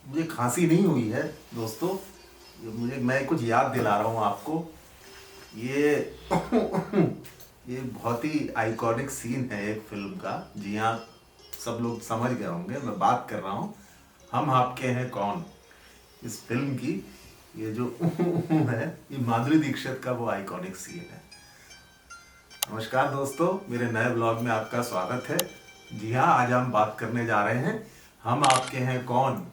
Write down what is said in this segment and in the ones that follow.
मुझे खांसी नहीं हुई है दोस्तों। मैं कुछ याद दिला रहा हूँ आपको। ये ये बहुत ही आइकॉनिक सीन है एक फिल्म का। जी हाँ, सब लोग समझ गए होंगे मैं बात कर रहा हूँ हम आपके हैं कौन। इस फिल्म की ये जो है, ये माधुरी दीक्षित का वो आइकॉनिक सीन है। नमस्कार दोस्तों, मेरे नए ब्लॉग में आपका स्वागत है। जी हाँ, आज हम बात करने जा रहे हैं हम आपके हैं कौन,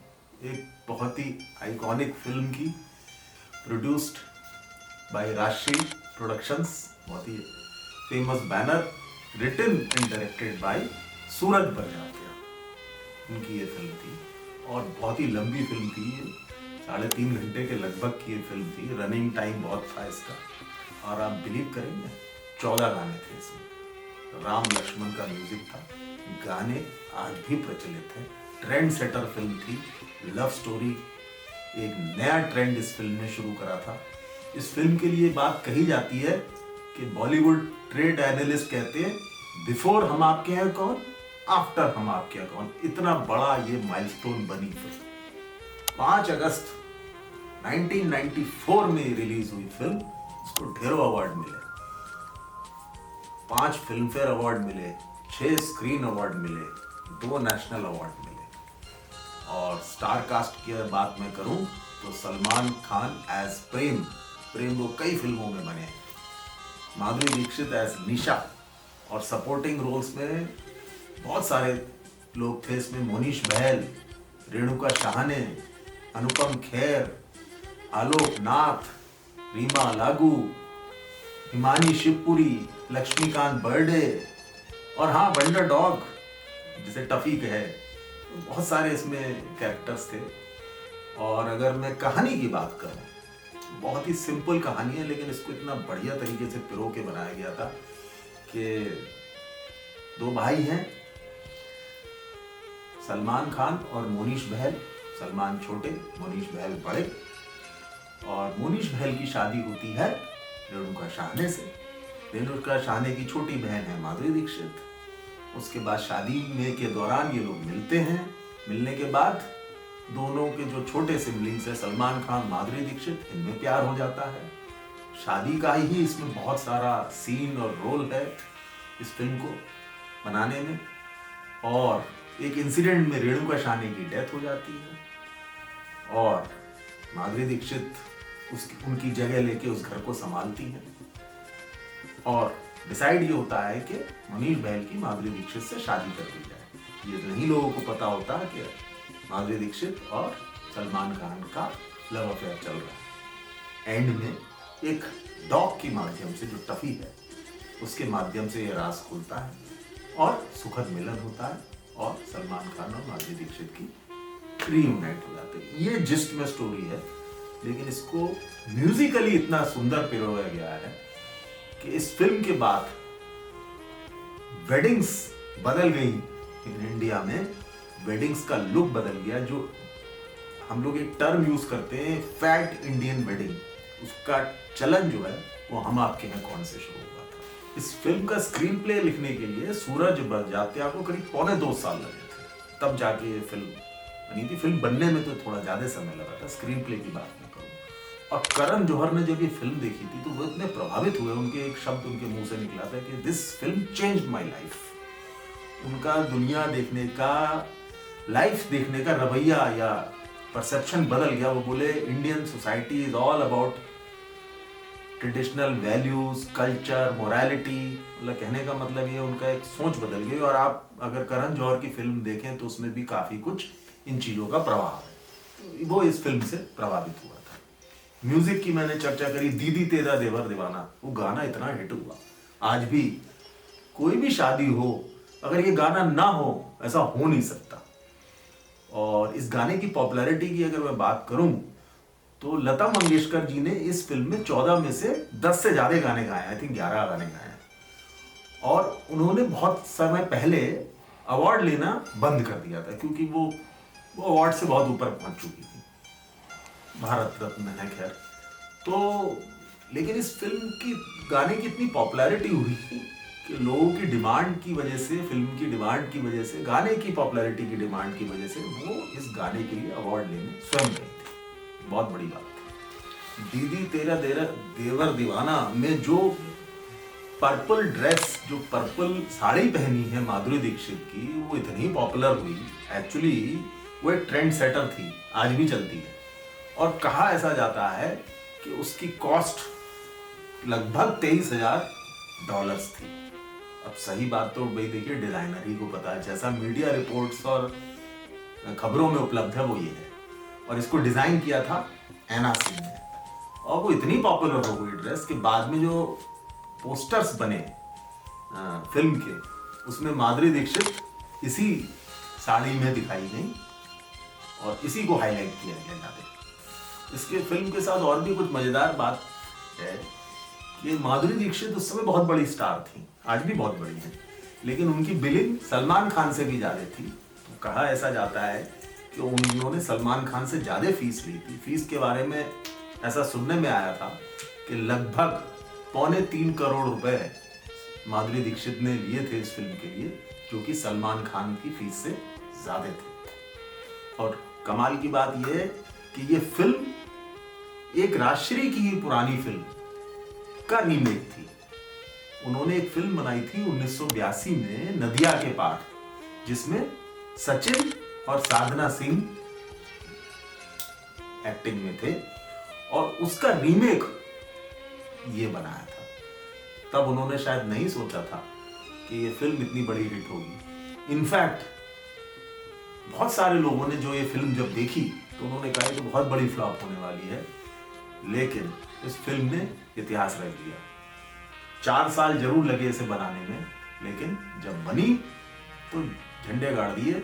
एक बहुत ही आइकॉनिक फिल्म की, प्रोड्यूस्ड बाय राजश्री प्रोडक्शंस, बहुत ही famous banner, written and directed by Suraj Barjatya. उनकी ये फिल्म थी और बहुत ही लंबी फिल्म थी। ये 3.5 घंटे के लगभग की ये फिल्म थी। रनिंग टाइम बहुत था इसका और आप बिलीव करेंगे 14 गाने थे इसमें। राम लक्ष्मण का म्यूजिक था। गाने आज भी प्रचलित हैं। ट्रेंड सेटर फिल्म थी। लव स्टोरी, एक नया ट्रेंड इस फिल्म ने शुरू करा था। इस फिल्म के लिए बात कही जाती है कि बॉलीवुड ट्रेड एनालिस्ट कहते हैं बिफोर हम आपके हैं कौन, आफ्टर हम आपके हैं कौन। इतना बड़ा ये माइलस्टोन बनी फिल्म। 5 अगस्त 1994 में रिलीज हुई फिल्म। इसको ढेरों अवार्ड मिले। 5 फिल्म फेयर अवार्ड मिले, 6 स्क्रीन अवार्ड मिले, 2 नेशनल अवार्ड मिले। और स्टार कास्ट की बात मैं करूं तो सलमान खान एज प्रेम वो कई फिल्मों में बने। माधुरी दीक्षित एज निशा, और सपोर्टिंग रोल्स में बहुत सारे लोग थे इसमें। मोनीश बहल, रेणुका शाहने, अनुपम खेर, आलोक नाथ, रीमा लागू, हिमानी शिवपुरी, लक्ष्मीकांत बर्डे, और हाँ वंडर डॉग जिसे टफी कहे। बहुत सारे इसमें कैरेक्टर्स थे। और अगर मैं कहानी की बात करूं, बहुत ही सिंपल कहानी है, लेकिन इसको इतना बढ़िया तरीके से पिरो के बनाया गया था कि 2 भाई हैं, सलमान खान और मोनीश बहल। सलमान छोटे, मोनीश बहल बड़े। और मोनीश बहल की शादी होती है रेणुका शाहने से। रेणुका शाहने की छोटी बहन है माधुरी दीक्षित। उसके बाद शादी में के दौरान ये लोग मिलते हैं। मिलने के बाद दोनों के जो छोटे सिबलिंग्स है, सलमान खान, माधुरी दीक्षित, इनमें प्यार हो जाता है। शादी का ही इसमें बहुत सारा सीन और रोल है इस फिल्म को बनाने में। और एक इंसिडेंट में रेणुका शाहने की डेथ हो जाती है और माधुरी दीक्षित उनकी जगह लेके उस घर को संभालती हैं। और डिसाइड ये होता है कि मोनीश बहल की माधुरी दीक्षित से शादी कर दी जाए। ये नहीं लोगों को पता होता है कि माधुरी दीक्षित और सलमान खान का लव अफेयर चल रहा है। एंड में एक डॉग के माध्यम से, जो टफी है, उसके माध्यम से ये राज खुलता है और सुखद मिलन होता है और सलमान खान और माधुरी दीक्षित की रीयूनाइट हो जाते हैं। ये जिस्ट में स्टोरी है, लेकिन इसको म्यूजिकली इतना सुंदर पिरोया गया है कि इस फिल्म के बाद वेडिंग्स बदल गई इन इंडिया में। वेडिंग्स का लुक बदल गया। जो हम लोग एक टर्म यूज करते हैं, फैट इंडियन वेडिंग, उसका चलन जो है वो हम आपके हैं कौन से शुरू हुआ था। इस फिल्म का स्क्रीन प्ले लिखने के लिए सूरज बड़जात्या को करीब 2.25 साल लगे थे, तब जाके ये फिल्म बनी थी। फिल्म बनने में तो थोड़ा ज्यादा समय लगा था। स्क्रीन प्ले की बात मैं करूँ, और करण जौहर ने जब ये फिल्म देखी थी तो वो इतने प्रभावित हुए, उनके एक शब्द उनके मुंह से निकला था कि this film changed my life. उनका दुनिया देखने का, लाइफ देखने का रवैया या परसेप्शन बदल गया। वो बोले Indian society is all about traditional values, culture, morality. मतलब कहने का मतलब ये, उनका एक सोच बदल गई। और आप अगर करण जौहर की फिल्म देखें तो उसमें भी काफी कुछ इन चीजों का प्रभाव है। तो वो इस फिल्म से प्रभावित हुआ था। म्यूजिक की मैंने चर्चा करी, दीदी तेरा देवर दीवाना, वो गाना इतना हिट हुआ। आज भी कोई भी शादी हो, अगर ये गाना ना हो, ऐसा हो नहीं सकता। और इस गाने की पॉपुलैरिटी की अगर मैं बात करूं तो लता मंगेशकर जी ने इस फिल्म में 14 में से 10 से ज्यादा गाने गाए, आई थिंक 11 गाने गाए हैं। और उन्होंने बहुत समय पहले अवार्ड लेना बंद कर दिया था, क्योंकि वो अवार्ड से बहुत ऊपर पहुंच चुकी थी। भारत रत्न है खैर। तो लेकिन इस फिल्म की गाने की इतनी पॉपुलैरिटी हुई कि लोगों की डिमांड की वजह से, फिल्म की डिमांड की वजह से, गाने की पॉपुलैरिटी की डिमांड की वजह से वो इस गाने के लिए अवार्ड लेने स्वयं गई थी। बहुत बड़ी बात थी। दीदी तेरा देवर दीवाना में जो पर्पल ड्रेस, जो पर्पल साड़ी पहनी है माधुरी दीक्षित की, वो इतनी पॉपुलर हुई। एक्चुअली वो एक ट्रेंड सेटर थी, आज भी चलती है। और कहा ऐसा जाता है कि उसकी कॉस्ट लगभग $23,000 थी। अब सही बात तो भाई देखिए डिजाइनर ही को पता है, जैसा मीडिया रिपोर्ट्स और खबरों में उपलब्ध है वो ये है। और इसको डिजाइन किया था एना सिंह ने। और वो इतनी पॉपुलर हो गई ड्रेस कि बाद में जो पोस्टर्स बने फिल्म के, उसमें माधुरी दीक्षित इसी साड़ी में दिखाई गई और इसी को हाईलाइट किया गया ज्यादा। इसके फिल्म के साथ और भी कुछ मजेदार बात है कि माधुरी दीक्षित उस समय बहुत बड़ी स्टार थी, आज भी बहुत बड़ी है, लेकिन उनकी बिलिंग सलमान खान से भी ज्यादा थी। तो कहा ऐसा जाता है कि उन्होंने सलमान खान से ज्यादा फीस ली थी। फीस के बारे में ऐसा सुनने में आया था कि लगभग ₹2.25 करोड़ रुपए माधुरी दीक्षित ने लिए थे इस फिल्म के लिए, जो कि सलमान खान की फीस से ज्यादा थे। और कमाल की बात यह है कि ये फिल्म एक राजश्री की ही पुरानी फिल्म का रीमेक थी। उन्होंने एक फिल्म बनाई थी 1982 में, नदिया के पार, जिसमें सचिन और साधना सिंह एक्टिंग में थे, और उसका रीमेक ये बनाया था। तब उन्होंने शायद नहीं सोचा था कि ये फिल्म इतनी बड़ी हिट होगी। इनफैक्ट बहुत सारे लोगों ने जो ये फिल्म जब देखी तो उन्होंने कहा कि बहुत बड़ी फ्लॉप होने वाली है, लेकिन इस फिल्म ने इतिहास रच दिया। 4 साल जरूर लगे इसे बनाने में, लेकिन जब बनी तो झंडे गाड़ दिए।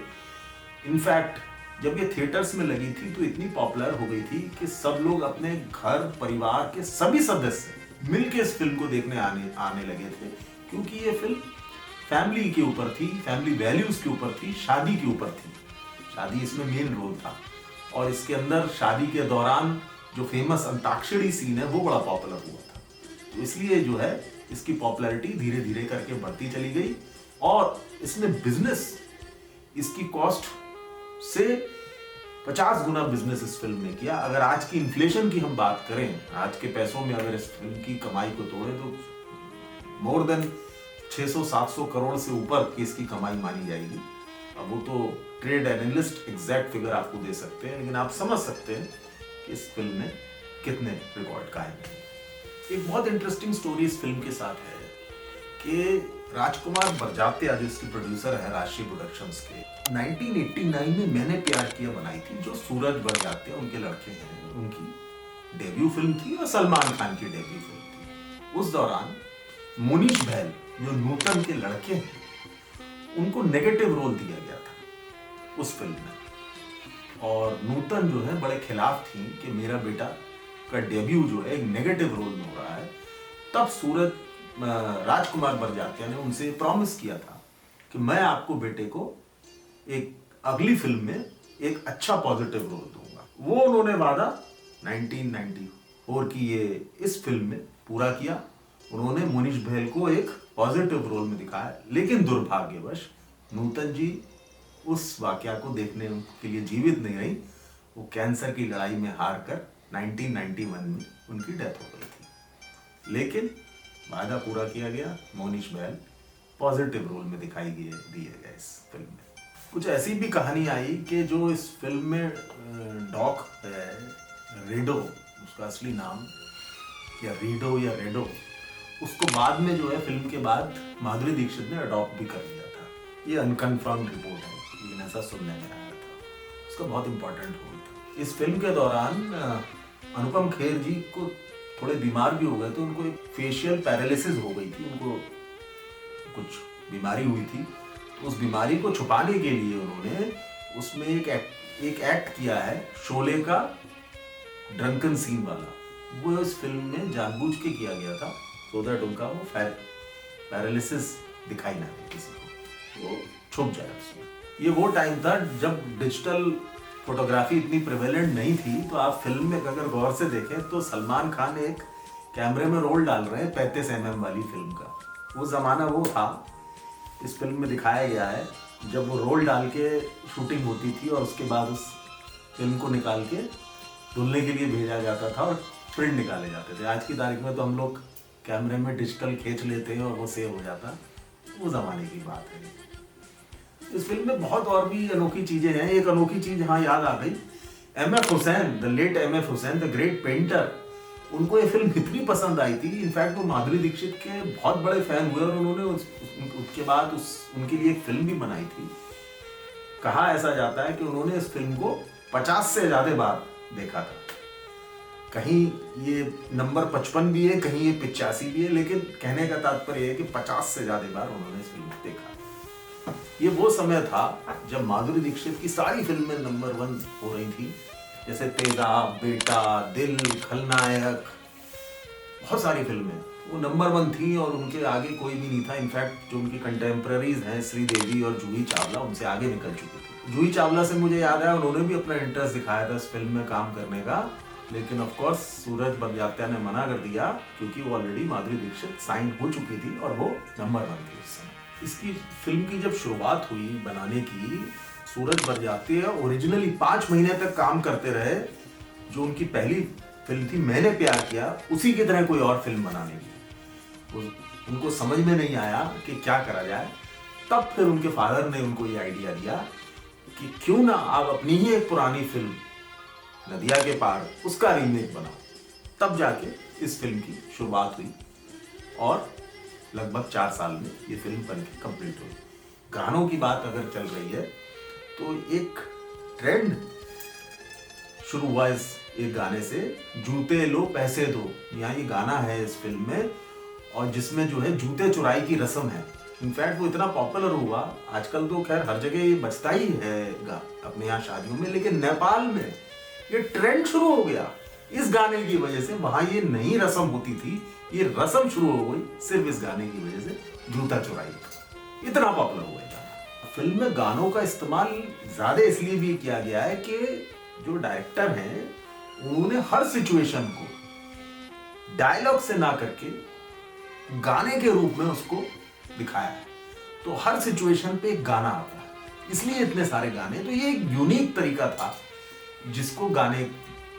इनफैक्ट जब ये थिएटर्स में लगी थी तो इतनी पॉपुलर हो गई थी कि सब लोग अपने घर परिवार के सभी सदस्य मिलकर इस फिल्म को देखने आने लगे थे, क्योंकि ये फिल्म फैमिली के ऊपर थी, फैमिली वैल्यूज के ऊपर थी, शादी के ऊपर थी। शादी इसमें मेन रोल था, और इसके अंदर शादी के दौरान जो फेमस अंताक्षरी सीन है वो बड़ा पॉपुलर हुआ था। तो इसलिए जो है इसकी पॉपुलैरिटी धीरे धीरे करके बढ़ती चली गई, और इसने बिजनेस, इसकी कॉस्ट से 50 गुना बिजनेस इस फिल्म ने किया। अगर आज की इन्फ्लेशन की हम बात करें, आज के पैसों में अगर इस फिल्म की कमाई को तोड़े तो मोर देन 600-700 करोड़ से ऊपर की इसकी कमाई मानी जाएगी। अब वो तो ट्रेड एनालिस्ट एग्जैक्ट फिगर आपको दे सकते हैं, लेकिन आप समझ सकते हैं कि इस फिल्म ने कितने रिकॉर्ड कायम किए। एक बहुत इंटरेस्टिंग स्टोरी इस फिल्म के साथ है कि राजकुमार बरजात्या जो इसके प्रोड्यूसर है राजश्री प्रोडक्शंस के, 1989 में मैंने प्यार किया बनाई थी, जो सूरज बरजात्या उनके लड़के हैं, उनकी डेब्यू फिल्म थी और सलमान खान की डेब्यू फिल्म थी। उस दौरान मोनीश बहल जो नूतन के लड़के हैं, उनको नेगेटिव रोल दिया गया था उस फिल्म में, और नूतन जो है बड़े खिलाफ थी कि मेरा बेटा का डेब्यू जो है एक नेगेटिव रोल में हो रहा है। तब राजकुमार बरजात्या ने उनसे प्रॉमिस किया था कि मैं आपको बेटे को एक अगली फिल्म में एक अच्छा पॉजिटिव रोल दूंगा। वो उन्होंने वादा 1994 की ये इस फिल्म में पूरा किया। उन्होंने मोनीश बहल को एक पॉजिटिव रोल में दिखाया, लेकिन दुर्भाग्यवश नूतन जी उस वाकया को देखने के लिए जीवित नहीं रही। वो कैंसर की लड़ाई में हार कर 1991 में उनकी डेथ हो गई थी, लेकिन वादा पूरा किया गया। मोनीश बहल पॉजिटिव रोल में दिखाई दिए गए इस फिल्म में। कुछ ऐसी भी कहानी आई कि जो इस फिल्म में डॉक है रेडो, उसका असली नाम या रीडो या रेडो, उसको बाद में जो है फिल्म के बाद माधुरी दीक्षित ने अडॉप्ट भी कर लिया था। ये अनकन्फर्म्ड रिपोर्ट है, लेकिन ऐसा सुनने में आया था। उसका बहुत इंपॉर्टेंट रोल था। इस फिल्म के दौरान अनुपम खेर जी को थोड़े बीमार भी हो गए, तो उनको एक फेशियल पैरालिसिस हो गई थी, उनको कुछ बीमारी हुई थी। तो उस बीमारी को छुपाने के लिए उन्होंने उसमें एक एक्ट किया है शोले का ड्रंकन सीन वाला, वो इस फिल्म में जानबूझ के किया गया था, सो दैट उनका वो पैरालिसिस दिखाई ना दे किसी को, वो छुप जाए उसमें। ये वो टाइम था जब डिजिटल फोटोग्राफी इतनी प्रिवेलेंट नहीं थी, तो आप फिल्म में अगर गौर से देखें तो सलमान खान एक कैमरे में रोल डाल रहे हैं 35 mm वाली फिल्म का, वो ज़माना वो था, इस फिल्म में दिखाया गया है जब वो रोल डाल के शूटिंग होती थी और उसके बाद उस फिल्म को निकाल के धुलने के लिए भेजा जाता था और प्रिंट निकाले जाते थे। आज की तारीख में तो हम लोग कैमरे में डिजिटल खींच लेते हैं और वो सेव हो जाता। वो ज़माने की बात है। इस फिल्म में बहुत और भी अनोखी चीज़ें हैं। एक अनोखी चीज़ हाँ याद आ गई, M.F. Husain, the late M.F. Husain, the great painter, उनको ये फिल्म इतनी पसंद आई थी। इनफैक्ट वो माधुरी दीक्षित के बहुत बड़े फैन हुए और उन्होंने उसके बाद उनके लिए एक फिल्म भी बनाई थी। कहा ऐसा जाता है कि उन्होंने इस फिल्म को 50 से ज़्यादा बार देखा था। कहीं ये नंबर 55 भी है, कहीं ये 85 भी है, लेकिन कहने का तात्पर्य है कि 50 से ज़्यादा बार उन्होंने इस फिल्म को देखा। ये वो समय था जब माधुरी दीक्षित की सारी फिल्में नंबर 1 हो रही थी, जैसे तेजाब, बेटा, दिल, खलनायक, बहुत सारी फिल्में वो नंबर 1 थी और उनके आगे कोई भी नहीं था। इनफैक्ट जो उनकी कंटेम्प्रेरीज हैं श्रीदेवी और जूही चावला, उनसे आगे निकल चुकी थी। जूही चावला से मुझे याद आया उन्होंने भी अपना इंटरेस्ट दिखाया था इस फिल्म में काम करने का, लेकिन ऑफ कोर्स सूरज बड़जात्या ने मना कर दिया क्योंकि वो ऑलरेडी माधुरी दीक्षित साइन हो चुकी थी और वो नंबर 1 थी उस समय। इसकी फिल्म की जब शुरुआत हुई बनाने की, सूरज बड़जात्या ओरिजिनली 5 महीने तक काम करते रहे। जो उनकी पहली फिल्म थी मैंने प्यार किया, उसी की तरह कोई और फिल्म बनाने की उनको समझ में नहीं आया कि क्या करा जाए। तब फिर उनके फादर ने उनको ये आइडिया दिया कि क्यों ना आप अपनी ही एक पुरानी फिल्म नदिया के पार उसका रीमेक बनाओ। तब जाके इस फिल्म की शुरुआत हुई और लगभग 4 साल में ये फिल्म बन के कंप्लीट हुई। गानों की बात अगर चल रही है तो एक ट्रेंड शुरू हुआ इस एक गाने से, जूते लो पैसे दो। यहाँ ये गाना है इस फिल्म में और जिसमें जो है जूते चुराई की रस्म है। इनफैक्ट वो इतना पॉपुलर हुआ, आजकल तो खैर हर जगह ये बजता ही है अपने यहाँ शादियों में, लेकिन नेपाल में ये ट्रेंड शुरू हो गया इस गाने की वजह से। वहां ये नई रस्म होती थी, ये रस्म शुरू हो गई सिर्फ इस गाने की वजह से, जूता चुराई। इतना पॉपुलर हुआ गाना। फिल्म में गानों का इस्तेमाल ज्यादा इसलिए भी किया गया है कि जो डायरेक्टर हैं उन्होंने हर सिचुएशन को डायलॉग से ना करके गाने के रूप में उसको दिखाया है। तो हर सिचुएशन पे एक गाना आता है, इसलिए इतने सारे गाने। तो ये एक यूनिक तरीका था जिसको गाने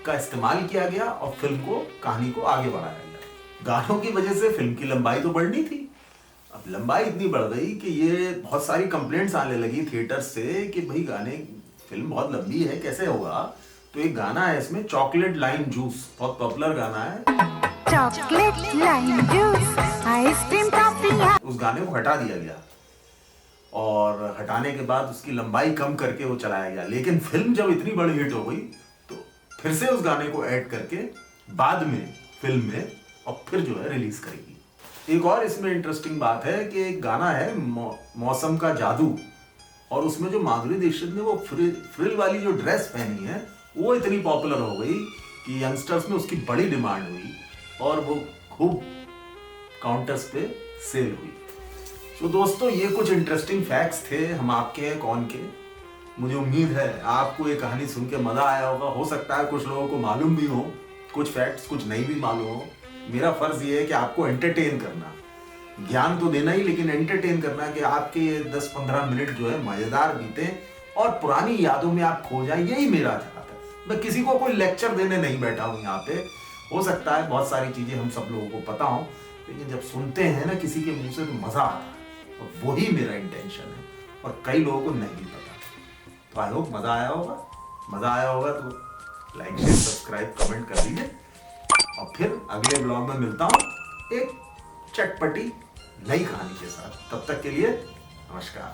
का इस्तेमाल किया गया और फिल्म को, कहानी को आगे बढ़ाया गया। गानों की वजह से फिल्म की लंबाई तो बढ़नी थी। अब लंबाई इतनी बढ़ गई कि ये बहुत सारी कंप्लेंट्स आने लगी थिएटर से कि भाई फिल्म बहुत लंबी है, कैसे होगा। तो एक गाना है इसमें, चॉकलेट लाइम जूस, बहुत पॉपुलर गाना है। चॉकलेट लाइम जूस, आइसक्रीम टॉफियां। उस गाने को हटा दिया गया और हटाने के बाद उसकी लंबाई कम करके वो चलाया गया। लेकिन फिल्म जब इतनी बड़ी हिट हो गई तो फिर से उस गाने को ऐड करके बाद में फिल्म में और फिर जो है रिलीज करेगी। एक और इसमें इंटरेस्टिंग बात है कि एक गाना है मौसम का जादू, और उसमें जो माधुरी दीक्षित ने वो फ्रिल वाली जो ड्रेस पहनी है वो इतनी पॉपुलर हो गई कि यंगस्टर्स में उसकी बड़ी डिमांड हुई और वो खूब काउंटर्स पे सेल हुई। तो दोस्तों ये कुछ इंटरेस्टिंग फैक्ट्स थे हम आपके हैं कौन के। मुझे उम्मीद है आपको ये कहानी सुन के मजा आया होगा। हो सकता है कुछ लोगों को मालूम भी हो कुछ फैक्ट्स, कुछ नहीं भी मालूम हो। मेरा फर्ज ये है कि आपको एंटरटेन करना, ज्ञान तो देना ही, लेकिन एंटरटेन करना कि आपके 10-15 मिनट जो है मजेदार बीते और पुरानी यादों में आप खो जाए। यही मेरा चाहता है। मैं किसी को कोई लेक्चर देने नहीं बैठा हूँ यहाँ पे। हो सकता है बहुत सारी चीजें हम सब लोगों को पता हो, लेकिन जब सुनते हैं ना किसी के मुंह से तो मजा आता है, और वही मेरा इंटेंशन है। और कई लोगों को नहीं पता। तो आई होप मजा आया होगा। मजा आया होगा तो लाइक, शेयर, सब्सक्राइब, कमेंट कर दीजिए और फिर अगले ब्लॉग में मिलता हूँ एक चटपटी नई कहानी के साथ। तब तक के लिए नमस्कार।